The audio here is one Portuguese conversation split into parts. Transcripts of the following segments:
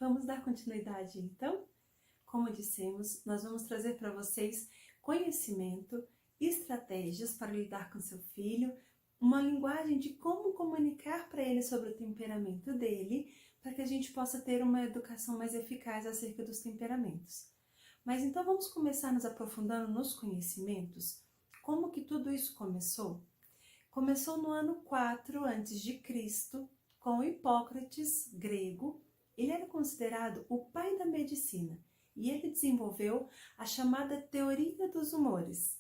Vamos dar continuidade então? Como dissemos, nós vamos trazer para vocês conhecimento, estratégias para lidar com seu filho, uma linguagem de como comunicar para ele sobre o temperamento dele, para que a gente possa ter uma educação mais eficaz acerca dos temperamentos. Mas então vamos começar nos aprofundando nos conhecimentos. Como que tudo isso começou? Começou no ano 4 a.C., com Hipócrates, grego. Ele era considerado o pai da medicina e ele desenvolveu a chamada teoria dos humores.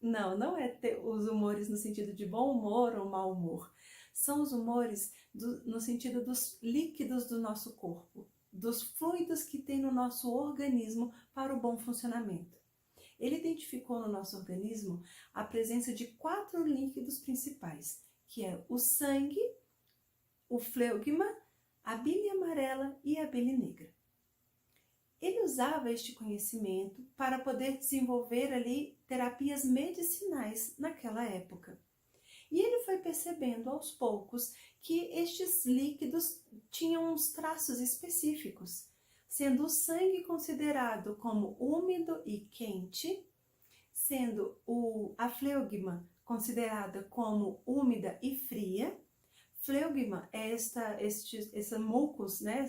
Não é os humores no sentido de bom humor ou mau humor. São os humores no sentido dos líquidos do nosso corpo, dos fluidos que tem no nosso organismo para o bom funcionamento. Ele identificou no nosso organismo a presença de 4 líquidos principais, que é o sangue, o fleugma, a bile amarela e a bile negra. Ele usava este conhecimento para poder desenvolver ali terapias medicinais naquela época. E ele foi percebendo aos poucos que estes líquidos tinham uns traços específicos, sendo o sangue considerado como úmido e quente, sendo a fleugma considerada como úmida e fria. Fleugma é essa mucus, né?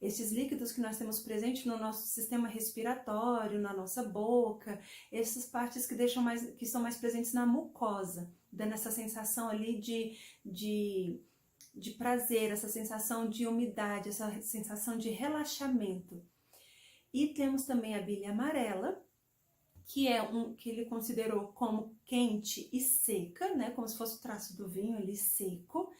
Esses líquidos que nós temos presente no nosso sistema respiratório, na nossa boca, essas partes que são mais presentes na mucosa, dando essa sensação ali de prazer, essa sensação de umidade, essa sensação de relaxamento. E temos também a bile amarela, que ele considerou como quente e seca, né, como se fosse o traço do vinho ali seco.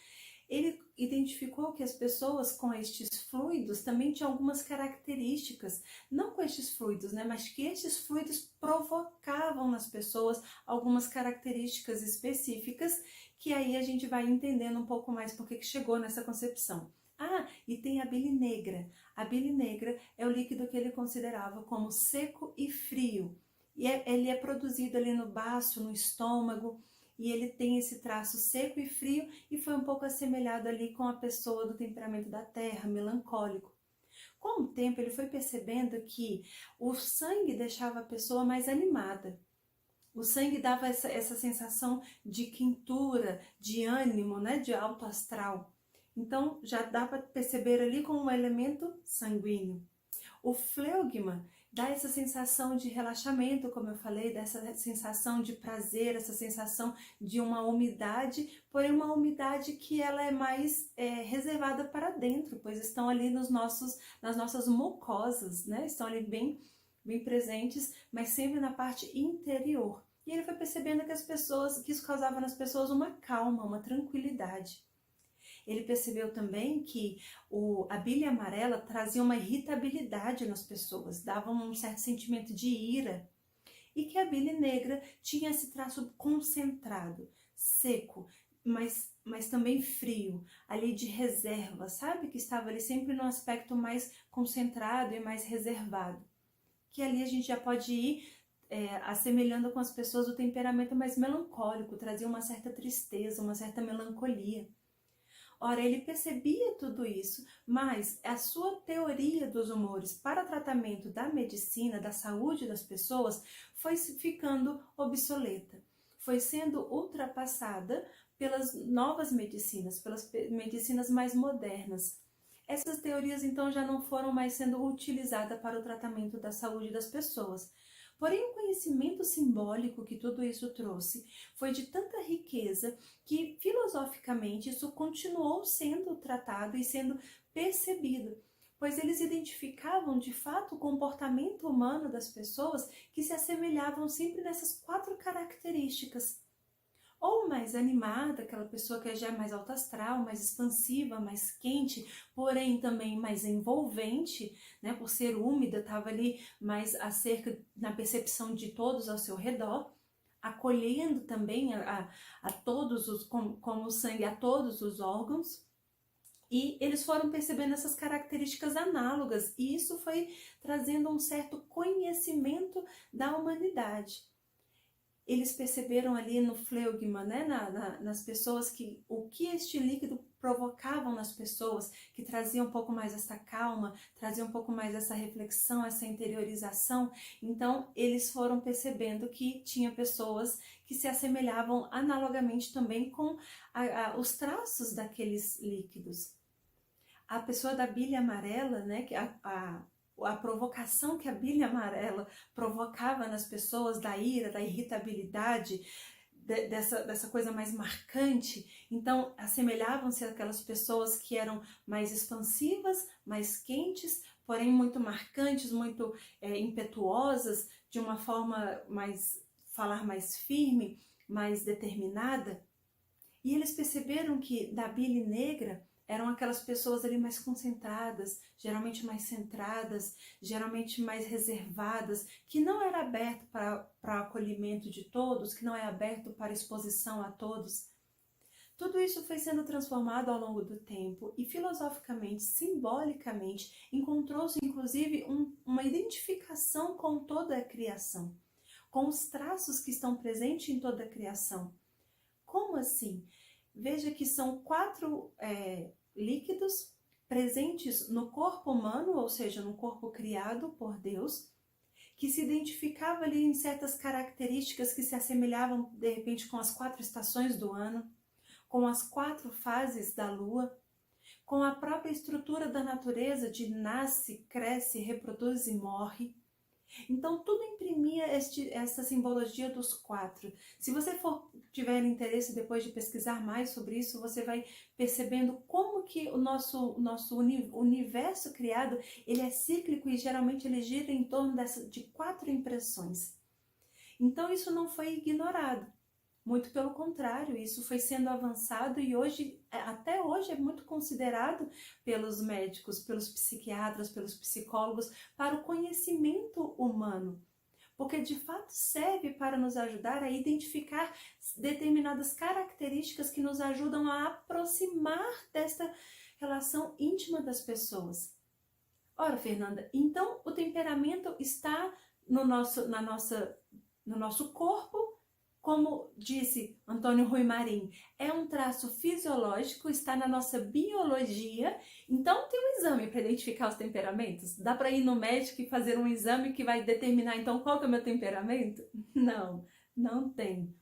Ele identificou que as pessoas com estes fluidos também tinham algumas características, não com estes fluidos, né, mas que estes fluidos provocavam nas pessoas algumas características específicas, que aí a gente vai entendendo um pouco mais por que chegou nessa concepção. E tem a bile negra. A bile negra é o líquido que ele considerava como seco e frio. E ele é produzido ali no baço, no estômago, e ele tem esse traço seco e frio, e foi um pouco assemelhado ali com a pessoa do temperamento da terra, melancólico. Com o tempo, ele foi percebendo que o sangue deixava a pessoa mais animada. O sangue dava essa sensação de quentura, de ânimo, né, de alto astral. Então, já dá para perceber ali como um elemento sanguíneo. O fleugma dá essa sensação de relaxamento, como eu falei, dessa sensação de prazer, essa sensação de uma umidade, porém uma umidade que ela é mais reservada para dentro, pois estão ali nas nossas mucosas, né? Estão ali bem presentes, mas sempre na parte interior. E ele foi percebendo que isso causava nas pessoas uma calma, uma tranquilidade. Ele percebeu também que a bile amarela trazia uma irritabilidade nas pessoas, dava um certo sentimento de ira. E que a bile negra tinha esse traço concentrado, seco, mas também frio, ali de reserva, sabe? Que estava ali sempre num aspecto mais concentrado e mais reservado. Que ali a gente já pode ir assemelhando com as pessoas o temperamento mais melancólico, trazia uma certa tristeza, uma certa melancolia. Ora, ele percebia tudo isso, mas a sua teoria dos humores para tratamento da medicina, da saúde das pessoas, foi ficando obsoleta. Foi sendo ultrapassada pelas novas medicinas, pelas medicinas mais modernas. Essas teorias, então, já não foram mais sendo utilizadas para o tratamento da saúde das pessoas. Porém, o conhecimento simbólico que tudo isso trouxe foi de tanta riqueza que, filosoficamente, isso continuou sendo tratado e sendo percebido, pois eles identificavam, de fato, o comportamento humano das pessoas que se assemelhavam sempre nessas 4 características. Ou mais animada, aquela pessoa que já é mais alto astral, mais expansiva, mais quente, porém também mais envolvente, né? Por ser úmida, estava ali mais acerca na percepção de todos ao seu redor, acolhendo também a todos como o sangue a todos os órgãos. E eles foram percebendo essas características análogas, e isso foi trazendo um certo conhecimento da humanidade. eles perceberam ali no fleugma, né, nas pessoas, o que este líquido provocavam nas pessoas, que trazia um pouco mais essa calma, trazia um pouco mais essa reflexão, essa interiorização. Então, eles foram percebendo que tinha pessoas que se assemelhavam analogamente também com os traços daqueles líquidos. A pessoa da bile amarela, né, que a provocação que a bile amarela provocava nas pessoas, da ira, da irritabilidade, dessa coisa mais marcante, então assemelhavam-se àquelas pessoas que eram mais expansivas, mais quentes, porém muito marcantes, muito impetuosas, de uma forma falar mais firme, mais determinada. E eles perceberam que da bile negra eram aquelas pessoas ali mais concentradas, geralmente mais centradas, geralmente mais reservadas, que não era aberto para acolhimento de todos, que não é aberto para exposição a todos. Tudo isso foi sendo transformado ao longo do tempo e filosoficamente, simbolicamente, encontrou-se inclusive uma identificação com toda a criação, com os traços que estão presentes em toda a criação. Como assim? Veja que são 4 líquidos presentes no corpo humano, ou seja, no corpo criado por Deus, que se identificava ali em certas características que se assemelhavam, de repente, com as 4 estações do ano, com as 4 fases da lua, com a própria estrutura da natureza de nasce, cresce, reproduz e morre. Então, tudo imprimia essa simbologia dos 4. Se você tiver interesse depois de pesquisar mais sobre isso, você vai percebendo como que o nosso universo criado, ele é cíclico e geralmente ele gira em torno de 4 impressões. Então, isso não foi ignorado. Muito pelo contrário, isso foi sendo avançado e até hoje é muito considerado pelos médicos, pelos psiquiatras, pelos psicólogos, para o conhecimento humano. Porque de fato serve para nos ajudar a identificar determinadas características que nos ajudam a aproximar desta relação íntima das pessoas. Ora, Fernanda, então o temperamento está no nosso corpo. Como disse Antônio Rui Marim, é um traço fisiológico, está na nossa biologia, então tem um exame para identificar os temperamentos? Dá para ir no médico e fazer um exame que vai determinar então qual que é o meu temperamento? Não, não tem.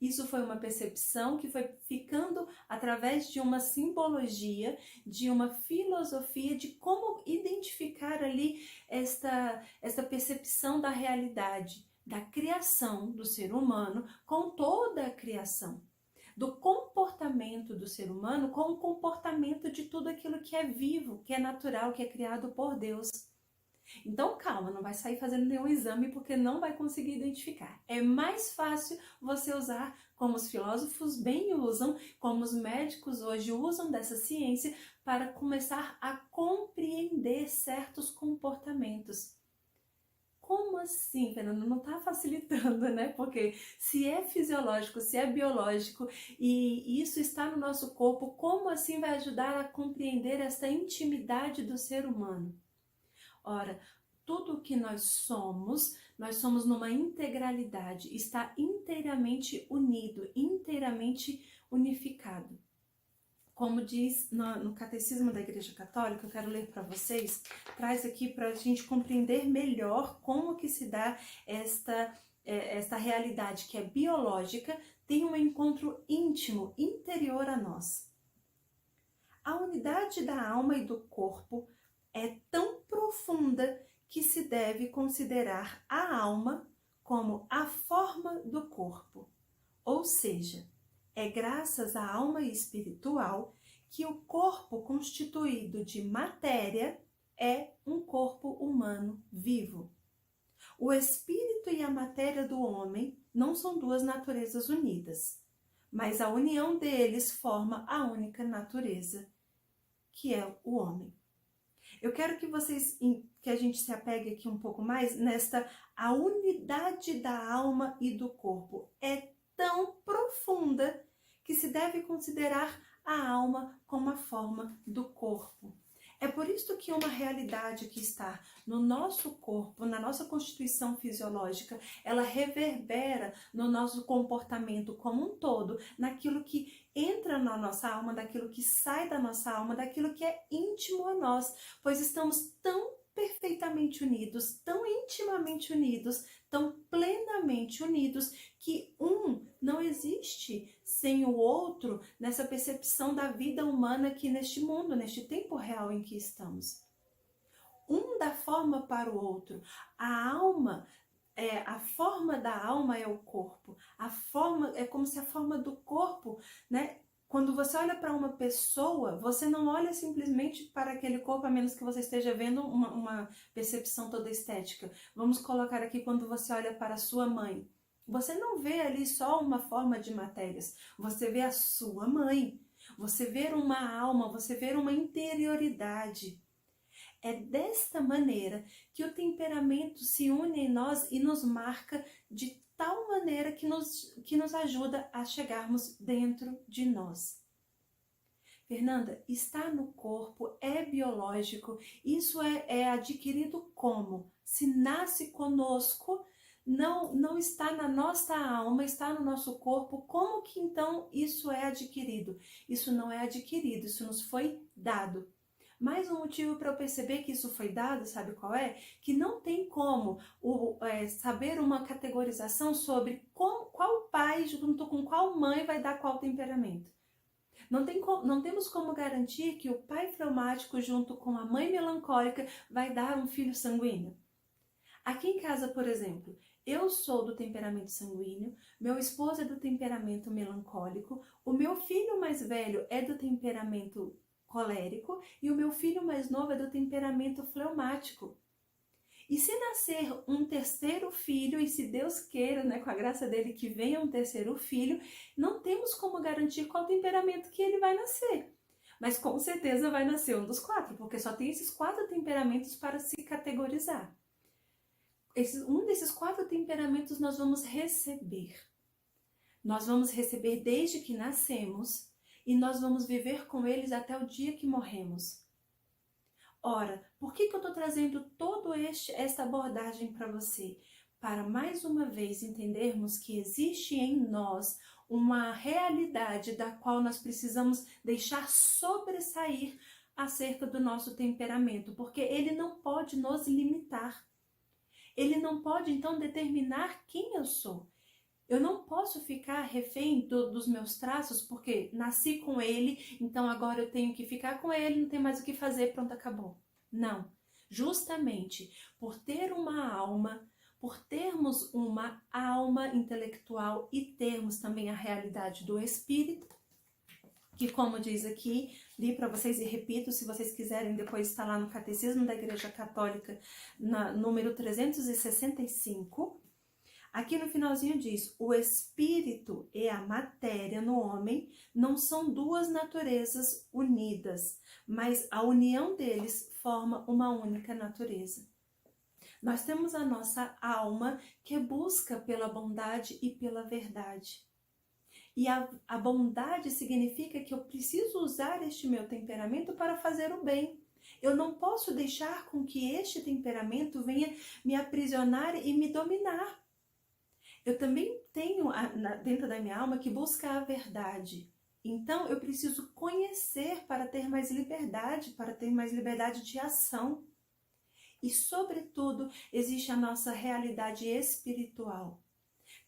Isso foi uma percepção que foi ficando através de uma simbologia, de uma filosofia de como identificar ali esta percepção da realidade, da criação do ser humano com toda a criação, do comportamento do ser humano com o comportamento de tudo aquilo que é vivo, que é natural, que é criado por Deus. Então calma, não vai sair fazendo nenhum exame porque não vai conseguir identificar. É mais fácil você usar como os filósofos bem usam, como os médicos hoje usam dessa ciência para começar a compreender certos comportamentos. Como assim, Fernanda? Não está facilitando, né? Porque se é fisiológico, se é biológico e isso está no nosso corpo, como assim vai ajudar a compreender essa intimidade do ser humano? Ora, tudo o que nós somos numa integralidade, está inteiramente unido, inteiramente unificado. Como diz no Catecismo da Igreja Católica, eu quero ler para vocês, traz aqui para a gente compreender melhor como que se dá esta realidade que é biológica, tem um encontro íntimo, interior a nós. A unidade da alma e do corpo é tão profunda que se deve considerar a alma como a forma do corpo, ou seja, é graças à alma espiritual que o corpo constituído de matéria é um corpo humano vivo. O espírito e a matéria do homem não são 2 naturezas unidas, mas a união deles forma a única natureza, que é o homem. Eu quero que a gente se apegue aqui um pouco mais a unidade da alma e do corpo. É tão profunda que se deve considerar a alma como a forma do corpo. É por visto que uma realidade que está no nosso corpo, na nossa constituição fisiológica, ela reverbera no nosso comportamento como um todo, naquilo que entra na nossa alma, daquilo que sai da nossa alma, daquilo que é íntimo a nós, pois estamos tão perfeitamente unidos, tão intimamente unidos, tão plenamente unidos, que um não existe sem o outro nessa percepção da vida humana aqui neste mundo, neste tempo real em que estamos. Um dá forma para o outro. A forma da alma é o corpo. A forma é como se a forma do corpo, né? Quando você olha para uma pessoa, você não olha simplesmente para aquele corpo, a menos que você esteja vendo uma percepção toda estética. Vamos colocar aqui quando você olha para a sua mãe. Você não vê ali só uma forma de matérias. Você vê a sua mãe. Você vê uma alma, você vê uma interioridade. É desta maneira que o temperamento se une em nós e nos marca de tal maneira que nos ajuda a chegarmos dentro de nós. Fernanda, está no corpo, é biológico, isso é adquirido como? Se nasce conosco, não está na nossa alma, está no nosso corpo, como que então isso é adquirido? Isso não é adquirido, isso nos foi dado. Mais um motivo para eu perceber que isso foi dado, sabe qual é? Que não tem como saber uma categorização sobre qual pai junto com qual mãe vai dar qual temperamento. Não temos como garantir que o pai fleumático junto com a mãe melancólica vai dar um filho sanguíneo. Aqui em casa, por exemplo, eu sou do temperamento sanguíneo, meu esposo é do temperamento melancólico, o meu filho mais velho é do temperamento colérico e o meu filho mais novo é do temperamento fleumático. E se nascer um terceiro filho, e se Deus queira, né, com a graça dele, que venha um terceiro filho, não temos como garantir qual temperamento que ele vai nascer. Mas com certeza vai nascer um dos 4, porque só tem esses 4 temperamentos para se categorizar. Um desses 4 temperamentos nós vamos receber. Nós vamos receber desde que nascemos, e nós vamos viver com eles até o dia que morremos. Ora, por que eu estou trazendo toda esta abordagem para você? Para mais uma vez entendermos que existe em nós uma realidade da qual nós precisamos deixar sobressair acerca do nosso temperamento, porque ele não pode nos limitar. Ele não pode, então, determinar quem eu sou. Eu não posso ficar refém dos meus traços, porque nasci com ele, então agora eu tenho que ficar com ele, não tem mais o que fazer, pronto, acabou. Não. Justamente por ter uma alma, por termos uma alma intelectual e termos também a realidade do espírito, que, como diz aqui, li para vocês e repito, se vocês quiserem depois está lá no Catecismo da Igreja Católica, número 365, aqui no finalzinho diz: o espírito e a matéria no homem não são 2 naturezas unidas, mas a união deles forma uma única natureza. Nós temos a nossa alma que busca pela bondade e pela verdade. E a bondade significa que eu preciso usar este meu temperamento para fazer o bem. Eu não posso deixar com que este temperamento venha me aprisionar e me dominar. Eu também tenho dentro da minha alma que busca a verdade. Então eu preciso conhecer para ter mais liberdade de ação. E, sobretudo, existe a nossa realidade espiritual.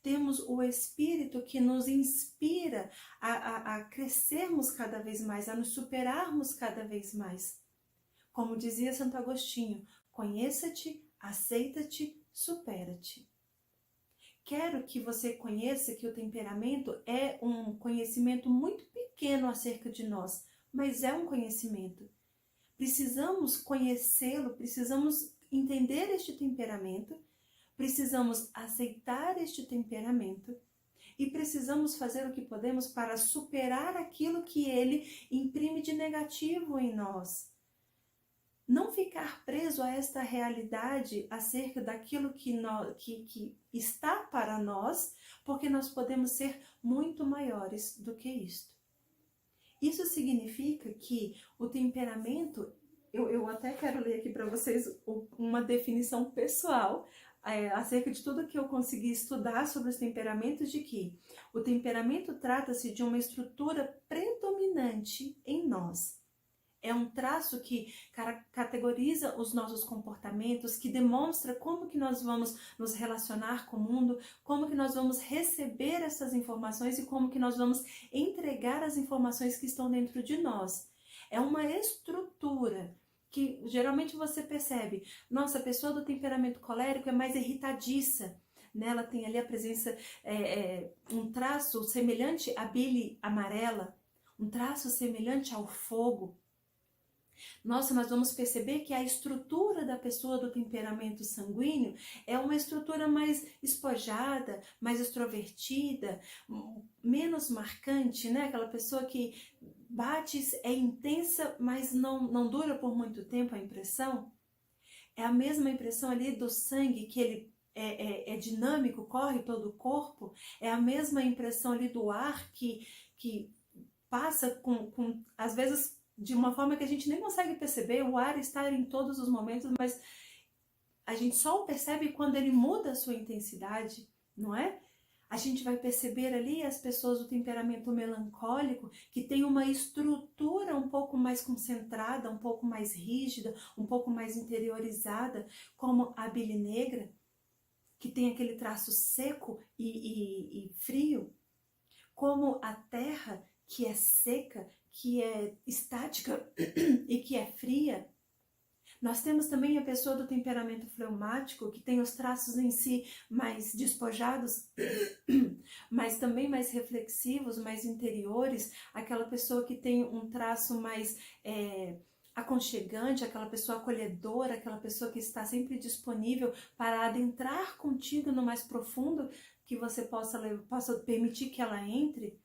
Temos o Espírito que nos inspira a crescermos cada vez mais, a nos superarmos cada vez mais. Como dizia Santo Agostinho, conheça-te, aceita-te, supera-te. Quero que você conheça que o temperamento é um conhecimento muito pequeno acerca de nós, mas é um conhecimento. Precisamos conhecê-lo, precisamos entender este temperamento, precisamos aceitar este temperamento e precisamos fazer o que podemos para superar aquilo que ele imprime de negativo em nós. Não ficar preso a esta realidade acerca daquilo que está para nós, porque nós podemos ser muito maiores do que isto. Isso significa que o temperamento, eu até quero ler aqui para vocês uma definição pessoal acerca de tudo que eu consegui estudar sobre os temperamentos, de que o temperamento trata-se de uma estrutura predominante em nós. É um traço que categoriza os nossos comportamentos, que demonstra como que nós vamos nos relacionar com o mundo, como que nós vamos receber essas informações e como que nós vamos entregar as informações que estão dentro de nós. É uma estrutura que geralmente você percebe, nossa, a pessoa do temperamento colérico é mais irritadiça, né? Ela tem ali a presença, um traço semelhante à bile amarela, um traço semelhante ao fogo. Nossa, nós vamos perceber que a estrutura da pessoa do temperamento sanguíneo é uma estrutura mais espojada, mais extrovertida, menos marcante, né? Aquela pessoa que bate, é intensa, mas não dura por muito tempo a impressão. É a mesma impressão ali do sangue, que ele é dinâmico, corre todo o corpo. É a mesma impressão ali do ar que passa às vezes, de uma forma que a gente nem consegue perceber. O ar está em todos os momentos, mas a gente só o percebe quando ele muda a sua intensidade, não é? A gente vai perceber ali as pessoas do temperamento melancólico, que tem uma estrutura um pouco mais concentrada, um pouco mais rígida, um pouco mais interiorizada, como a bile negra, que tem aquele traço seco e frio, como a terra, que é seca, que é estática e que é fria. Nós temos também a pessoa do temperamento fleumático, que tem os traços em si mais despojados, mas também mais reflexivos, mais interiores. Aquela pessoa que tem um traço mais aconchegante, aquela pessoa acolhedora, aquela pessoa que está sempre disponível para adentrar contigo no mais profundo, que você possa permitir que ela entre.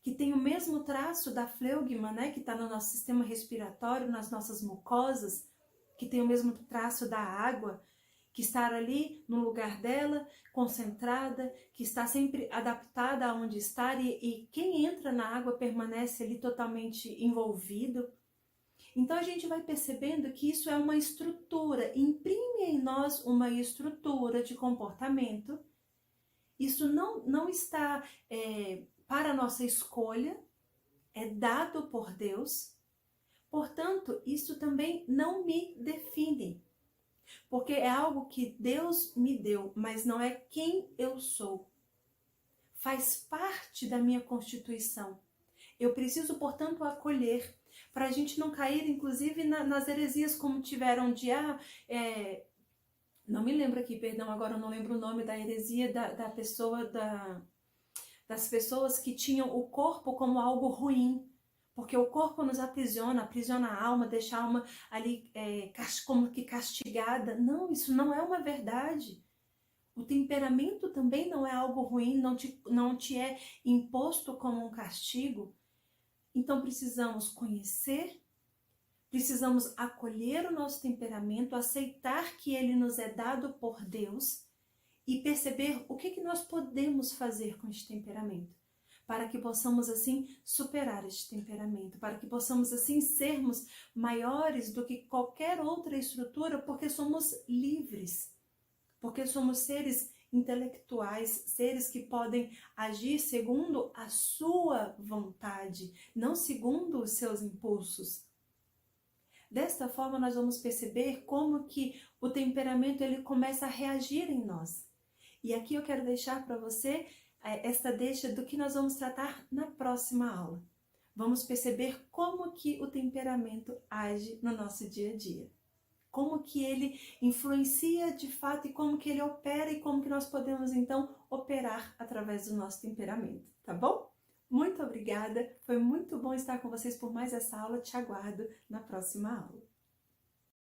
Que tem o mesmo traço da fleugma, né, que está no nosso sistema respiratório, nas nossas mucosas, que tem o mesmo traço da água, que está ali no lugar dela, concentrada, que está sempre adaptada aonde está, e quem entra na água permanece ali totalmente envolvido. Então a gente vai percebendo que isso é uma estrutura, imprime em nós uma estrutura de comportamento. Isso não está para a nossa escolha, é dado por Deus. Portanto, isso também não me define, porque é algo que Deus me deu, mas não é quem eu sou. Faz parte da minha constituição. Eu preciso, portanto, acolher, para a gente não cair, inclusive, nas heresias como tiveram de não me lembro aqui, perdão, agora eu não lembro o nome da heresia das pessoas que tinham o corpo como algo ruim, porque o corpo nos aprisiona a alma, deixa a alma ali como que castigada. Não, isso não é uma verdade. O temperamento também não é algo ruim, não te é imposto como um castigo. Então precisamos conhecer, precisamos acolher o nosso temperamento, aceitar que ele nos é dado por Deus e perceber o que nós podemos fazer com este temperamento, para que possamos assim superar este temperamento, para que possamos assim sermos maiores do que qualquer outra estrutura, porque somos livres, porque somos seres intelectuais, seres que podem agir segundo a sua vontade, não segundo os seus impulsos. Desta forma, nós vamos perceber como que o temperamento ele começa a reagir em nós. E aqui eu quero deixar para você esta deixa do que nós vamos tratar na próxima aula. Vamos perceber como que o temperamento age no nosso dia a dia. Como que ele influencia de fato e como que ele opera e como que nós podemos então operar através do nosso temperamento, tá bom? Muito obrigada, foi muito bom estar com vocês por mais essa aula, te aguardo na próxima aula.